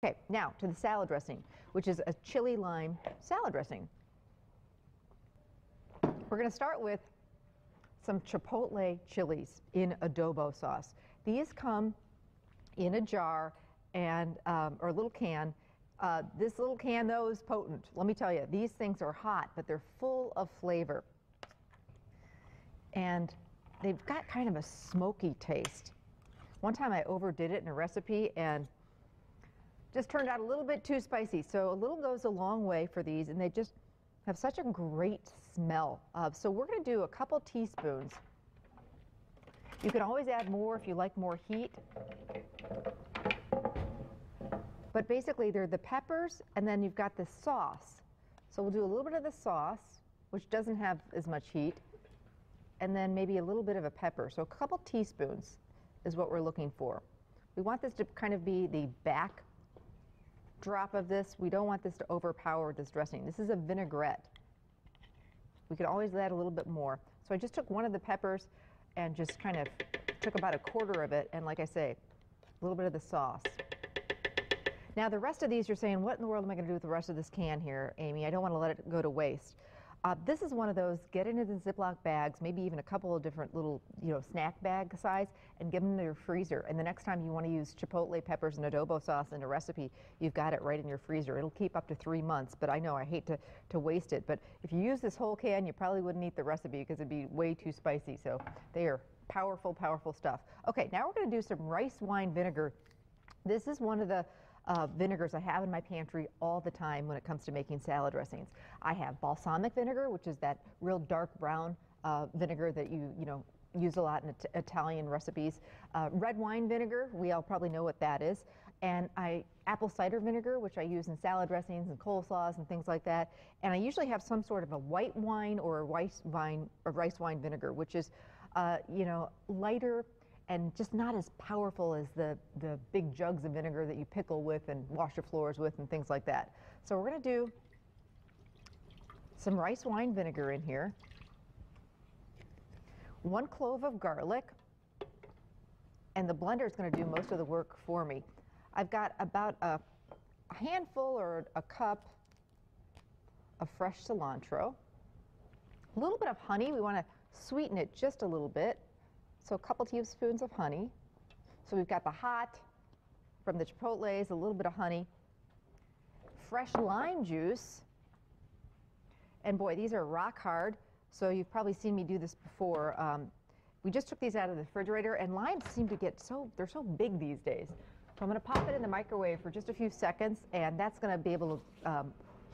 Okay, now to the salad dressing, which is a chili lime salad dressing. We're going to start with some Chipotle chilies in adobo sauce. These come in a jar and or a little can. This little can, though, is potent. Let me tell you, these things are hot, but they're full of flavor. And they've got kind of a smoky taste. One time I overdid it in a recipe and just turned out a little bit too spicy. So a little goes a long way for these, and they just have such a great smell. So we're going to do a couple teaspoons. You can always add more if you like more heat. But basically, they're the peppers, and then you've got the sauce. So we'll do a little bit of the sauce, which doesn't have as much heat, and then maybe a little bit of a pepper. So a couple teaspoons is what we're looking for. We want this to kind of be the back drop of this. We don't want this to overpower this dressing. This is a vinaigrette. We could always add a little bit more. So I just took one of the peppers and just kind of took about a quarter of it, and like I say, a little bit of the sauce. Now the rest of these, you're saying, what in the world am I going to do with the rest of this can here, Amy? I don't want to let it go to waste. This is one of those, get into the Ziploc bags, maybe even a couple of different little, snack bag size, and give them to your freezer. And the next time you want to use Chipotle peppers and adobo sauce in a recipe, you've got it right in your freezer. It'll keep up to 3 months, but I know I hate to waste it. But if you use this whole can, you probably wouldn't eat the recipe because it'd be way too spicy. So they are powerful, powerful stuff. Okay, now we're going to do some rice wine vinegar. This is one of the vinegars I have in my pantry all the time when it comes to making salad dressings. I have balsamic vinegar, which is that real dark brown vinegar that you use a lot in Italian recipes. Red wine vinegar, we all probably know what that is. And apple cider vinegar, which I use in salad dressings and coleslaws and things like that. And I usually have some sort of a white wine or rice wine vinegar, which is lighter and just not as powerful as the big jugs of vinegar that you pickle with and wash your floors with and things like that. So we're going to do some rice wine vinegar in here, 1 clove of garlic, and the blender is going to do most of the work for me. I've got about a handful or a cup of fresh cilantro, a little bit of honey. We want to sweeten it just a little bit. So a couple teaspoons of honey. So we've got the hot from the Chipotles, a little bit of honey, fresh lime juice, and boy, these are rock hard. So you've probably seen me do this before. We just took these out of the refrigerator, and limes seem to get they're so big these days. So I'm going to pop it in the microwave for just a few seconds, and that's going to be able to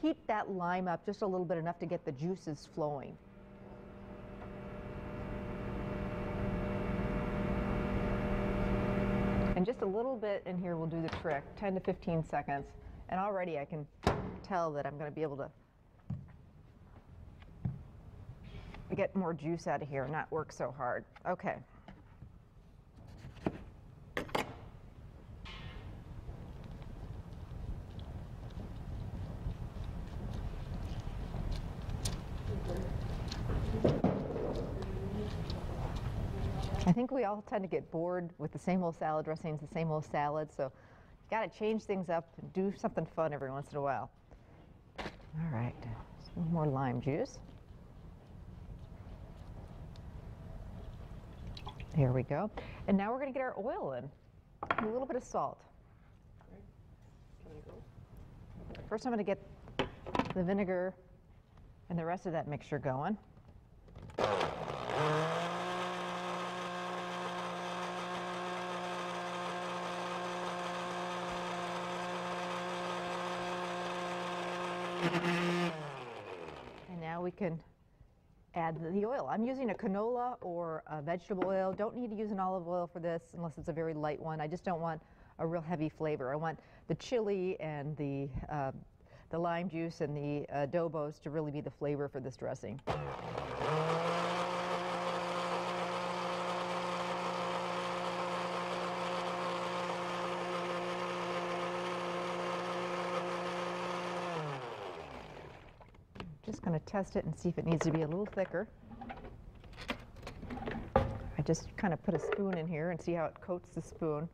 heat that lime up just a little bit, enough to get the juices flowing. And just a little bit in here will do the trick, 10 to 15 seconds. And already I can tell that I'm going to be able to get more juice out of here and not work so hard. Okay. I think we all tend to get bored with the same old salad dressings, the same old salads, so you got to change things up and do something fun every once in a while. All right, some more lime juice. Here we go. And now we're going to get our oil in, and a little bit of salt. First I'm going to get the vinegar and the rest of that mixture going. And now we can add the oil. I'm using a canola or a vegetable oil. Don't need to use an olive oil for this unless it's a very light one. I just don't want a real heavy flavor. I want the chili and the lime juice and the adobos to really be the flavor for this dressing. Just going to test it and see if it needs to be a little thicker. I just kind of put a spoon in here and see how it coats the spoon.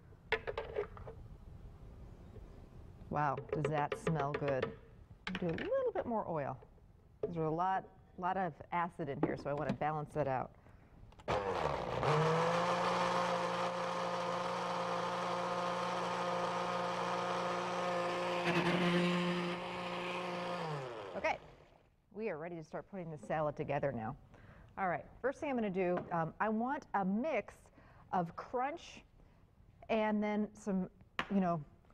Wow, does that smell good? Do a little bit more oil. There's a lot of acid in here, so I want to balance that out. Okay, we are ready to start putting the salad together now. All right, first thing I'm going to do, I want a mix of crunch and then some,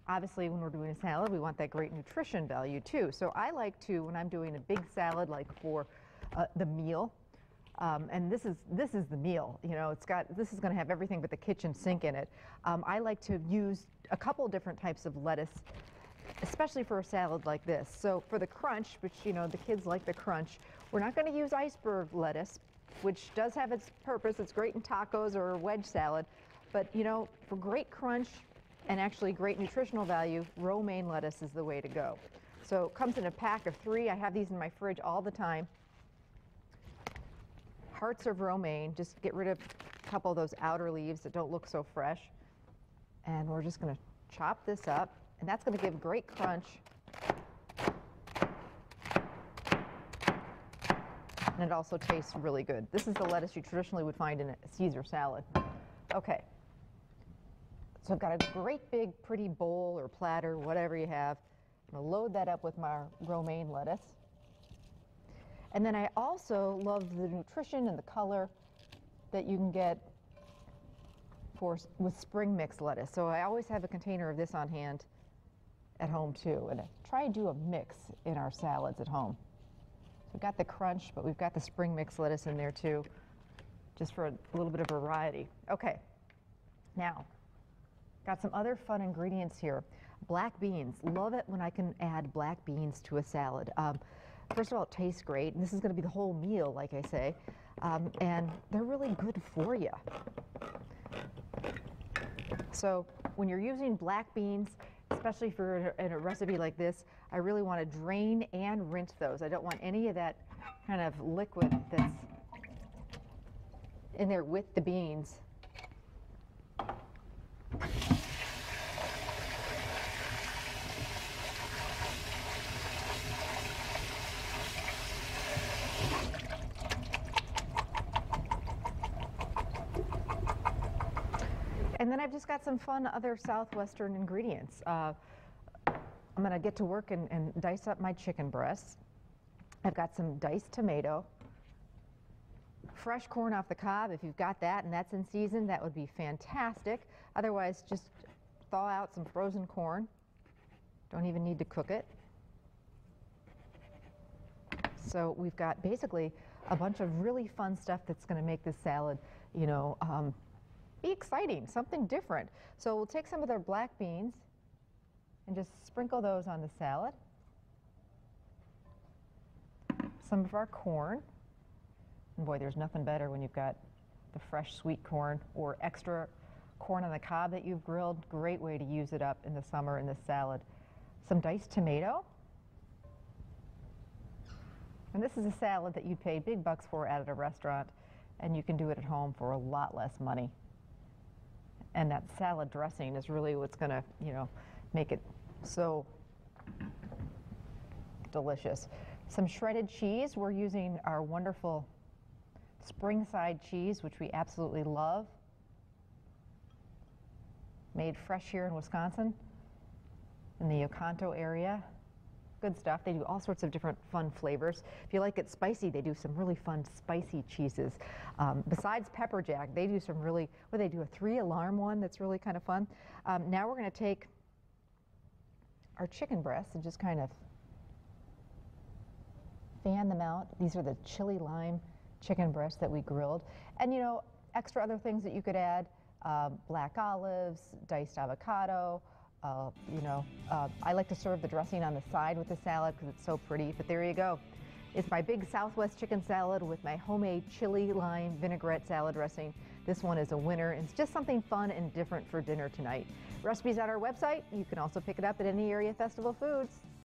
obviously when we're doing a salad, we want that great nutrition value too. So I like to, when I'm doing a big salad like for the meal, and this is the meal, this is going to have everything but the kitchen sink in it. I like to use a couple different types of lettuce, especially for a salad like this. So for the crunch, which the kids like the crunch, we're not going to use iceberg lettuce, which does have its purpose. It's great in tacos or wedge salad, but for great crunch and actually great nutritional value, romaine lettuce is the way to go. So it comes in a pack of 3. I have these in my fridge all the time. Hearts of romaine, just get rid of a couple of those outer leaves that don't look so fresh. And we're just going to chop this up, and that's going to give great crunch. And it also tastes really good. This is the lettuce you traditionally would find in a Caesar salad. Okay. So I've got a great big pretty bowl or platter, whatever you have. I'm going to load that up with my romaine lettuce. And then I also love the nutrition and the color that you can get with spring mix lettuce. So I always have a container of this on hand at home too. And I try and do a mix in our salads at home. So we've got the crunch, but we've got the spring mix lettuce in there too, just for a little bit of variety. Okay, now, got some other fun ingredients here. Black beans. Love it when I can add black beans to a salad. First of all, it tastes great. And this is going to be the whole meal, like I say. And they're really good for you. So when you're using black beans, especially for in a recipe like this, I really want to drain and rinse those. I don't want any of that kind of liquid that's in there with the beans. And then I've just got some fun other Southwestern ingredients. I'm going to get to work and dice up my chicken breasts. I've got some diced tomato, fresh corn off the cob. If you've got that and that's in season, that would be fantastic. Otherwise, just thaw out some frozen corn. Don't even need to cook it. So we've got basically a bunch of really fun stuff that's going to make this salad, be exciting, something different. So we'll take some of their black beans and just sprinkle those on the salad. Some of our corn. And boy, there's nothing better when you've got the fresh sweet corn or extra corn on the cob that you've grilled. Great way to use it up in the summer in this salad. Some diced tomato. And this is a salad that you'd pay big bucks for at a restaurant, and you can do it at home for a lot less money. And that salad dressing is really what's going to, make it so delicious. Some shredded cheese. We're using our wonderful Springside cheese, which we absolutely love. Made fresh here in Wisconsin, in the Oconto area. Good stuff. They do all sorts of different fun flavors. If you like it spicy, they do some really fun spicy cheeses. Besides pepper jack, they do some really, they do a 3-alarm one that's really kind of fun. Now we're going to take our chicken breasts and just kind of fan them out. These are the chili lime chicken breasts that we grilled. And extra other things that you could add, black olives, diced avocado. I like to serve the dressing on the side with the salad because it's so pretty, but there you go. It's my big Southwest chicken salad with my homemade chili lime vinaigrette salad dressing. This one is a winner, and it's just something fun and different for dinner tonight. Recipes at our website. You can also pick it up at any area Festival Foods.